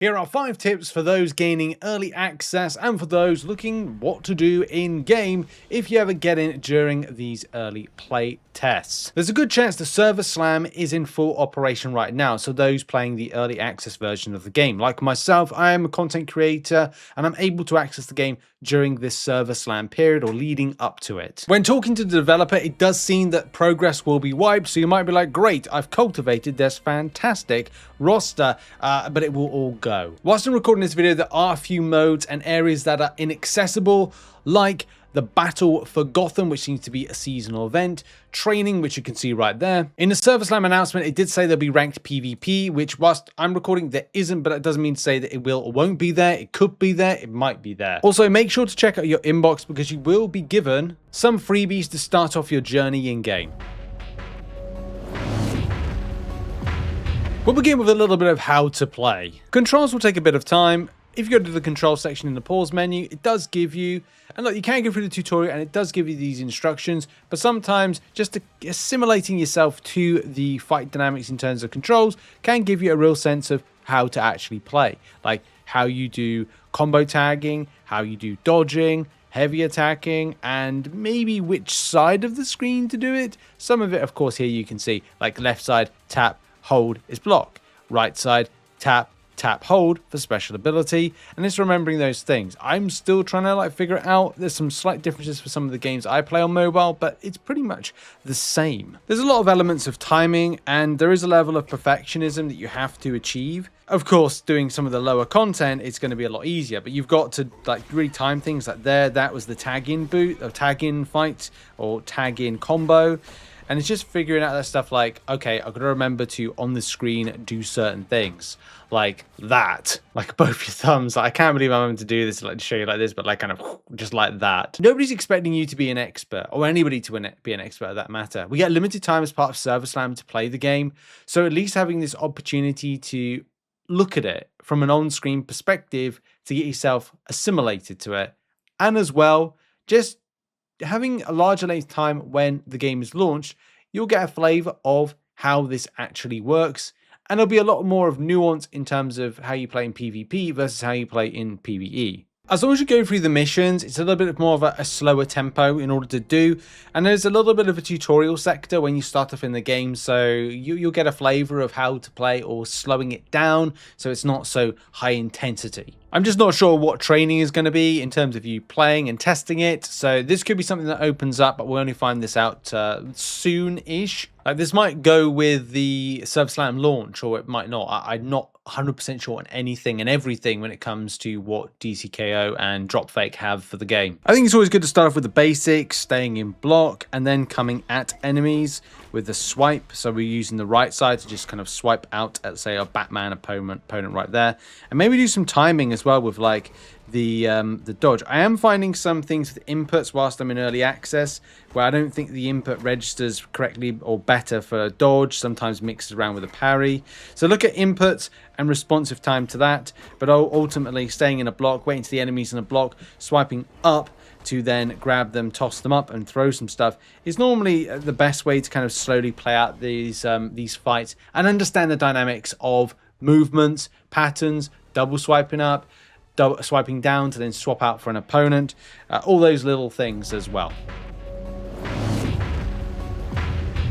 Here are 5 tips for those gaining early access and for those looking what to do in game if you ever get in during these early play tests. There's a good chance the server slam is in full operation right now, so those playing the early access version of the game. Like myself, I am a content creator and I'm able to access the game during this server slam period or leading up to it. When talking to the developer, it does seem that progress will be wiped, so you might be like, great, I've cultivated this fantastic roster, but it will all go. Whilst I'm recording this video, there are a few modes and areas that are inaccessible, like the Battle for Gotham, which seems to be a seasonal event, training, which you can see right there. In the Server Slam announcement, it did say there'll be ranked PvP, which whilst I'm recording, there isn't, but it doesn't mean to say that it will or won't be there. It could be there, it might be there. Also, make sure to check out your inbox because you will be given some freebies to start off your journey in game. We'll begin with a little bit of how to play. Controls will take a bit of time. If you go to the control section in the pause menu, it does give you, and look, you can go through the tutorial and it does give you these instructions, but sometimes just assimilating yourself to the fight dynamics in terms of controls can give you a real sense of how to actually play. Like how you do combo tagging, how you do dodging, heavy attacking, and maybe which side of the screen to do it. Some of it, of course, here you can see, like left side, tap, hold is block. Right side, tap, tap, hold for special ability, and it's remembering those things. I'm still trying to figure it out. There's some slight differences for some of the games I play on mobile, but it's pretty much the same. There's a lot of elements of timing, and there is a level of perfectionism that you have to achieve. Of course, doing some of the lower content, it's going to be a lot easier, but you've got to really time things like there. That was the tag-in boot, or tag-in fight, or tag-in combo. And it's just figuring out that stuff like, okay, I've got to remember to, on the screen, do certain things. Like that. Like both your thumbs. I can't believe I'm having to do this, to show you like this, but kind of just like that. Nobody's expecting you to be an expert, or anybody to be an expert at that matter. We get limited time as part of Server Slam to play the game. So at least having this opportunity to look at it from an on-screen perspective to get yourself assimilated to it. And as well, just having a larger length time when the game is launched, you'll get a flavor of how this actually works. And there'll be a lot more of nuance in terms of how you play in PvP versus how you play in PvE. As long as you go through the missions, it's a little bit more of a slower tempo in order to do. And there's a little bit of a tutorial sector when you start off in the game. So you'll get a flavor of how to play or slowing it down so it's not so high intensity. I'm just not sure what training is going to be in terms of you playing and testing it. So this could be something that opens up, but we'll only find this out soon-ish. This might go with the Server Slam launch, or it might not. I'm not 100% sure on anything and everything when it comes to what DCKO and Dropfake have for the game. I think it's always good to start off with the basics, staying in block, and then coming at enemies with the swipe. So we're using the right side to just kind of swipe out at, say, a Batman opponent right there. And maybe do some timing as well with the dodge. I am finding some things with inputs whilst I'm in early access where I don't think the input registers correctly or better for a dodge, sometimes mixes around with a parry. So look at inputs and responsive time to that, but ultimately staying in a block, waiting to the enemies in a block, swiping up to then grab them, toss them up and throw some stuff is normally the best way to kind of slowly play out these fights and understand the dynamics of movements, patterns, double swiping up, swiping down to then swap out for an opponent, all those little things as well.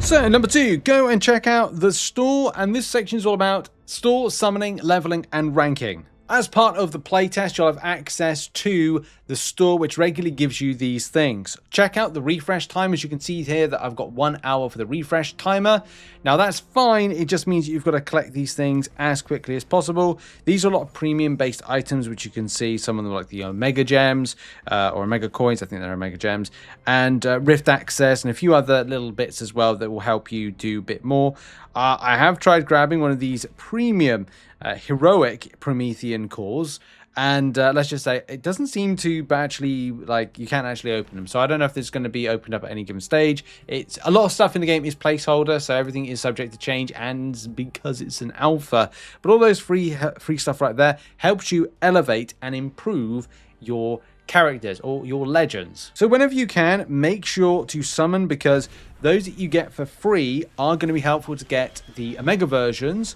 So number 2, go and check out the store, and this section is all about store, summoning, leveling and ranking. As part of the playtest, you'll have access to the store, which regularly gives you these things. Check out the refresh time. As you can see here that I've got 1 hour for the refresh timer. Now that's fine. It just means you've got to collect these things as quickly as possible. These are a lot of premium based items, which you can see. Some of them are like the Omega Gems or Omega Coins. I think they're Omega Gems. And Rift Access and a few other little bits as well that will help you do a bit more. I have tried grabbing one of these premium heroic Promethean cores, and let's just say it doesn't seem to actually, you can't actually open them. So I don't know if this is going to be opened up at any given stage. It's a lot of stuff in the game is placeholder, so everything is subject to change, and because it's an alpha, but all those free stuff right there helps you elevate and improve your characters or your legends. So whenever you can, make sure to summon, because those that you get for free are going to be helpful to get the Omega versions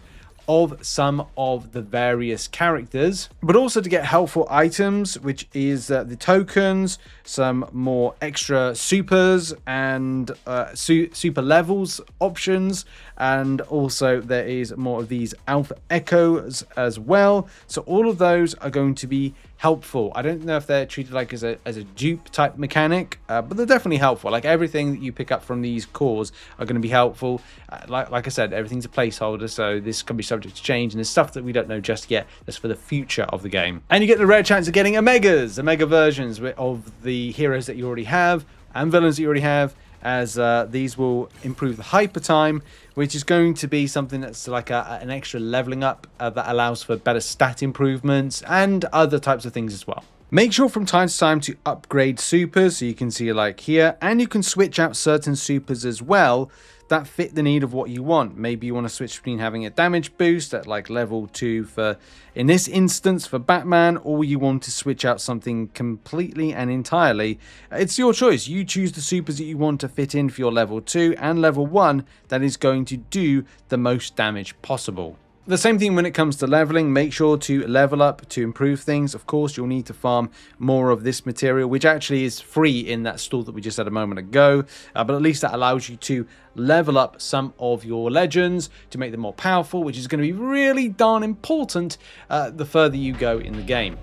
of some of the various characters, but also to get helpful items, which is the tokens, some more extra supers and super levels options, and also there is more of these alpha echoes as well. So all of those are going to be helpful. I don't know if they're treated like as a dupe type mechanic, but they're definitely helpful. Like everything that you pick up from these cores are going to be helpful. Like I said, everything's a placeholder, so this can be subject to change, and there's stuff that we don't know just yet that's for the future of the game. And you get the rare chance of getting omega versions of the heroes that you already have and villains that you already have, as these will improve the hyper time, which is going to be something that's like an extra leveling up that allows for better stat improvements and other types of things as well. Make sure from time to time to upgrade supers, so you can see like here, and you can switch out certain supers as well that fit the need of what you want. Maybe you want to switch between having a damage boost at like level 2 for, in this instance, for Batman, or you want to switch out something completely and entirely. It's your choice. You choose the supers that you want to fit in for your level 2 and level 1 that is going to do the most damage possible. The same thing when it comes to leveling. Make sure to level up to improve things. Of course, you'll need to farm more of this material, which actually is free in that stall that we just had a moment ago. But at least that allows you to level up some of your legends to make them more powerful, which is going to be really darn important the further you go in the game.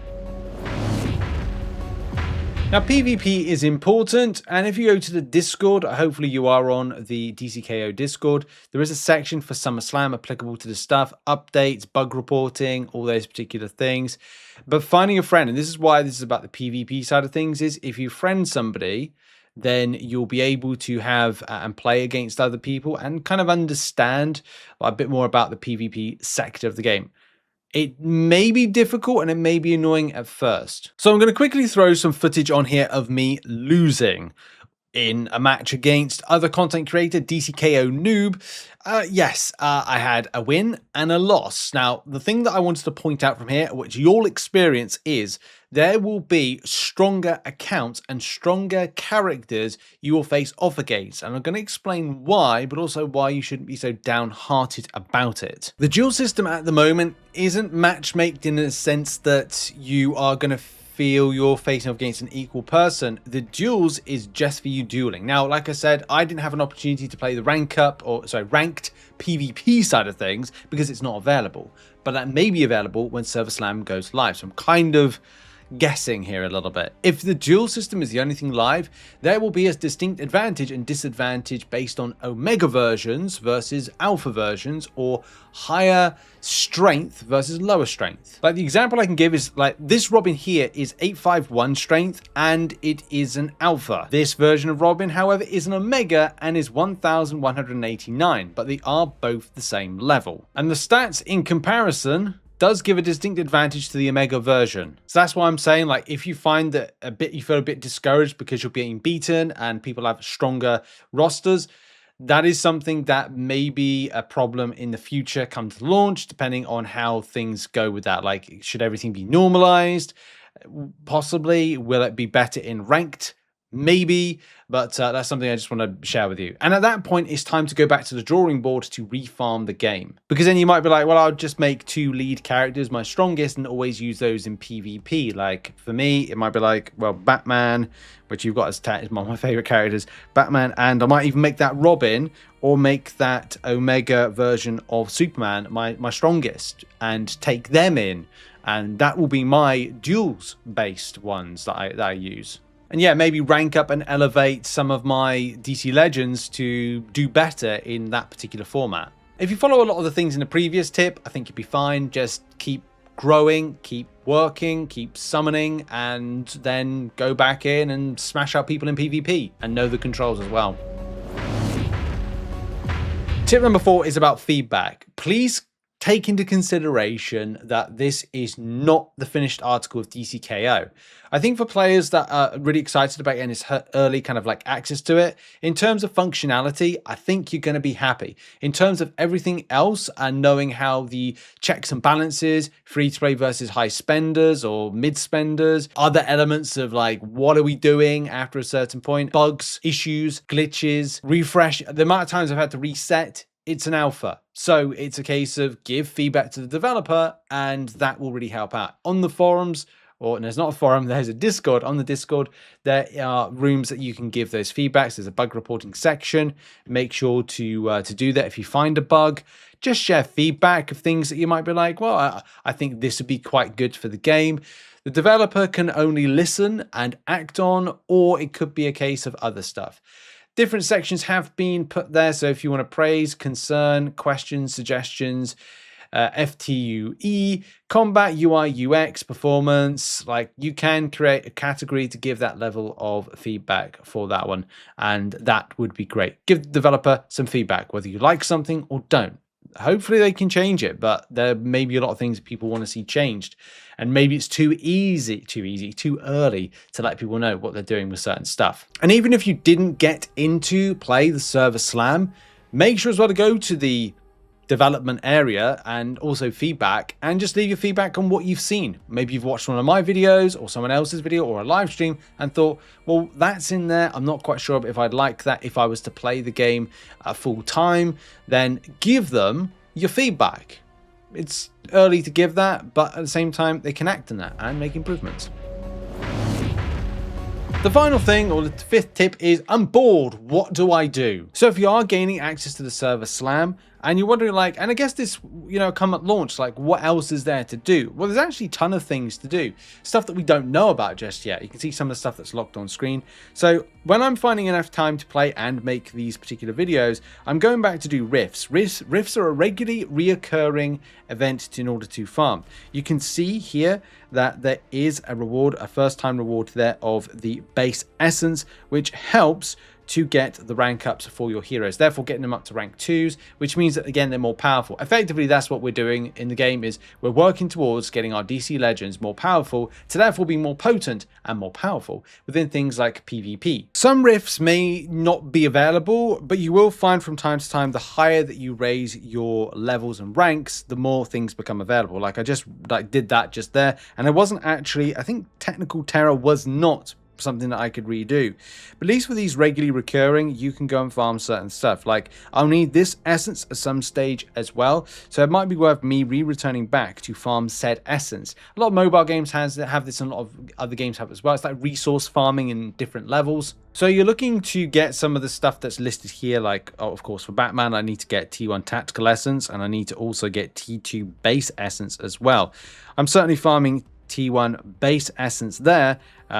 Now, PvP is important, and if you go to the Discord, hopefully you are on the DCKO Discord, there is a section for SummerSlam applicable to the stuff, updates, bug reporting, all those particular things. But finding a friend, and this is why this is about the PvP side of things, is if you friend somebody, then you'll be able to have and play against other people and kind of understand a bit more about the PvP sector of the game. It may be difficult and it may be annoying at first. So I'm going to quickly throw some footage on here of me losing in a match against other content creator, DCKO Noob. Yes, I had a win and a loss. Now, the thing that I wanted to point out from here, which you'll experience, is there will be stronger accounts and stronger characters you will face off against. And I'm going to explain why, but also why you shouldn't be so downhearted about it. The duel system at the moment isn't matchmaked in a sense that you are going to feel you're facing off against an equal person. The duels is just for you dueling. Now, like I said, I didn't have an opportunity to play the ranked PvP side of things because it's not available, but that may be available when SummerSlam goes live. So I'm kind of guessing here a little bit. If the duel system is the only thing live, there will be a distinct advantage and disadvantage based on omega versions versus alpha versions, or higher strength versus lower strength. Like the example I can give is like this Robin here is 851 strength and it is an alpha. This version of Robin, however, is an omega and is 1189, but they are both the same level. And the stats in comparison does give a distinct advantage to the omega version. So that's why I'm saying, like, if you find that you feel a bit discouraged because you're being beaten and people have stronger rosters, that is something that may be a problem in the future come to launch, depending on how things go with that. Like, should everything be normalized? Possibly. Will it be better in ranked? Maybe, but that's something I just want to share with you. And at that point, it's time to go back to the drawing board to refarm the game. Because then you might be like, well, I'll just make 2 lead characters my strongest and always use those in PvP. Like, for me, it might be like, well, Batman, which you've got as one of my favorite characters, Batman, and I might even make that Robin, or make that Omega version of Superman my strongest, and take them in. And that will be my duels-based ones that I use. And yeah, maybe rank up and elevate some of my DC Legends to do better in that particular format. If you follow a lot of the things in the previous tip, I think you'd be fine. Just keep growing, keep working, keep summoning, and then go back in and smash out people in PvP and know the controls as well. Tip number 4 is about feedback. Please take into consideration that this is not the finished article of DCKO. I think for players that are really excited about getting this early kind of like access to it, in terms of functionality, I think you're going to be happy. In terms of everything else and knowing how the checks and balances, free to play versus high spenders or mid spenders, other elements of like, what are we doing after a certain point, bugs, issues, glitches, refresh, the amount of times I've had to reset it's an alpha. So it's a case of give feedback to the developer, and that will really help out. On the forums, or there's not a forum, there's a Discord. On the Discord, there are rooms that you can give those feedbacks. There's a bug reporting section. Make sure to do that if you find a bug. Just share feedback of things that you might be like, well, I think this would be quite good for the game. The developer can only listen and act on, or it could be a case of other stuff. Different sections have been put there, so if you want to praise, concern, questions, suggestions, FTUE, combat, UI, UX, performance, like you can create a category to give that level of feedback for that one, and that would be great. Give the developer some feedback, whether you like something or don't. Hopefully they can change it, but there may be a lot of things that people want to see changed, and maybe it's too early to let people know what they're doing with certain stuff. And even if you didn't get into play the server slam, make sure as well to go to the development area and also feedback, and just leave your feedback on what you've seen. Maybe you've watched one of my videos or someone else's video or a live stream and thought, well, that's in there, I'm not quite sure if I'd like that if I was to play the game full time. Then give them your feedback. It's early to give that, but at the same time they can act on that and make improvements. The final thing, or the fifth tip, is I'm bored, what do I do? So if you are gaining access to the server slam and you're wondering, like, and I guess this, come at launch, like, what else is there to do? Well, there's actually a ton of things to do, stuff that we don't know about just yet. You can see some of the stuff that's locked on screen. So when I'm finding enough time to play and make these particular videos, I'm going back to do rifts. Rifts are a regularly reoccurring event in order to farm. You can see here that there is a reward, a first time reward there of the base essence, which helps to get the rank ups for your heroes, therefore getting them up to rank 2s, which means that again they're more powerful. Effectively, that's what we're doing in the game, is we're working towards getting our DC legends more powerful to therefore be more potent and more powerful within things like PvP. Some rifts may not be available, but you will find from time to time the higher that you raise your levels and ranks, the more things become available. Like I just did that just there, and I wasn't actually, I think technical terror was not something that I could redo, but at least with these regularly recurring, you can go and farm certain stuff. Like I'll need this essence at some stage as well, so it might be worth me returning back to farm said essence. A lot of mobile games have this, and a lot of other games have as well. It's like resource farming in different levels. So you're looking to get some of the stuff that's listed here, like, oh, of course, for Batman, I need to get T1 Tactical Essence, and I need to also get T2 Base Essence as well. I'm certainly farming T1 Base Essence there,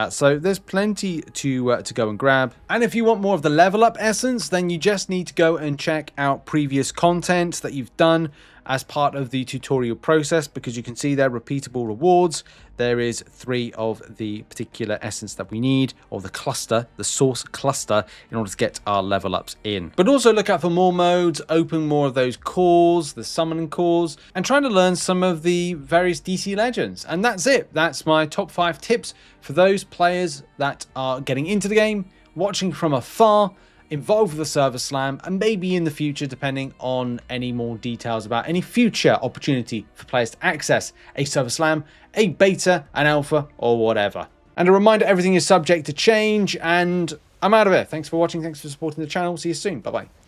so there's plenty to go and grab. And if you want more of the level up essence, then you just need to go and check out previous content that you've done as part of the tutorial process, because you can see there repeatable rewards. There is 3 of the particular essence that we need, or the cluster, the source cluster, in order to get our level ups in. But also look out for more modes, open more of those calls, the summoning calls, and trying to learn some of the various DC legends. And that's it. That's my top 5 tips for those players that are getting into the game, watching from afar, involved with the server slam, and maybe in the future, depending on any more details about any future opportunity for players to access a server slam, a beta, an alpha, or whatever. And a reminder, everything is subject to change, and I'm out of here. Thanks for watching. Thanks for supporting the channel. See you soon. Bye-bye.